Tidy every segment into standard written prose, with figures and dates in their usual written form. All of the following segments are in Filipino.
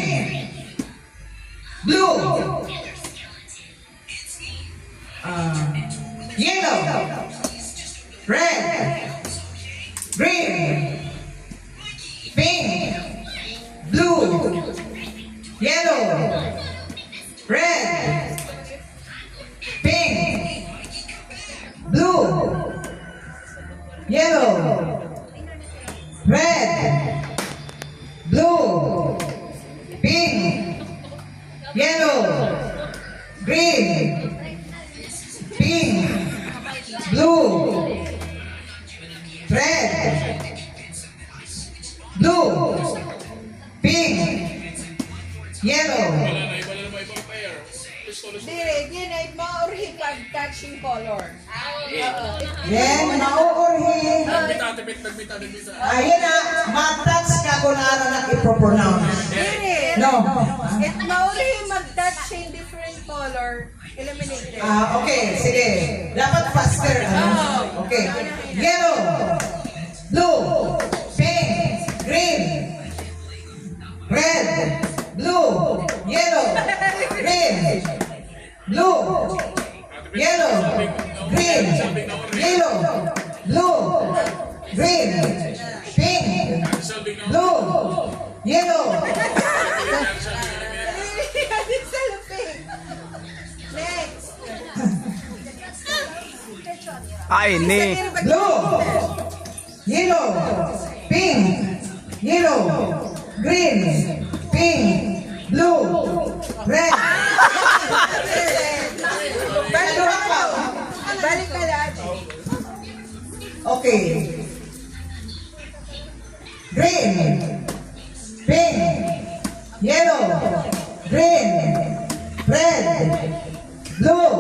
Green. Blue. Yellow. Red. Green. Pink. Blue. Yellow. Red. Pink. Blue. Yellow. Red. Blue. Pink. Yellow. Green. Pink. Blue. Red. Blue. Pink. Yellow. Dire, ginay mo or hipag touching color. Then, mauurhi. Ayun na, matouch ka kung ano na ipopronounce. Dire, No. it mauri mag-touch in different color, eliminated. Okay, sige. Dapat faster. Okay. Yellow. Blue. Pink. Green. Red. Blue. Yellow. Green. Blue. Yellow. Green. Yellow. Blue. Green. Pink. Blue. Yellow. Next. Ay, ni. Blue. Yellow. Pink. Yellow. Green. Pink. Blue. Red. Balik ka lang. Okay. Green. Pink. Yellow. Green. Red. Blue.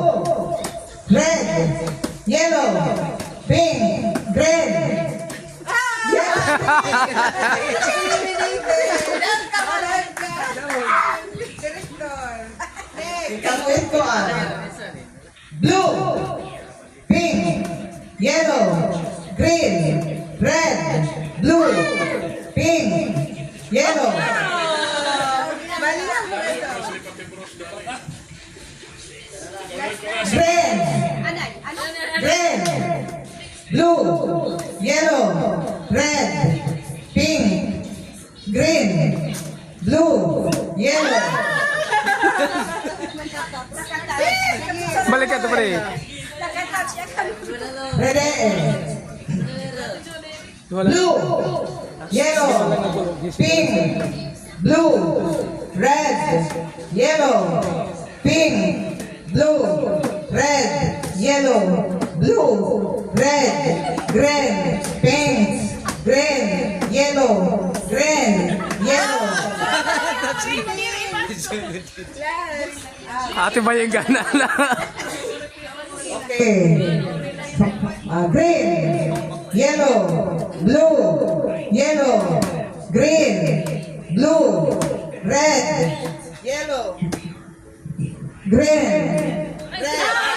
Red. Yellow. Pink. Green. Ikakwit ko Blue. Pink. Yellow. Green. Red. Blue. Pink. Yellow. Green. Green. Blue. Yellow. Red. Pink. Green. Blue. Yellow. Balik ka to, pre. Ready? Blue. Yellow. Pink. Blue. Red. Yellow. Pink. Blue. Red. Yellow. Blue. Red. Green. Pink. Green. Yellow. Green. Yellow. Ate ba yung gana na? Okay. Green. Yellow. Blue. Yellow. Green. Blue. Red. Yellow. Green. Red.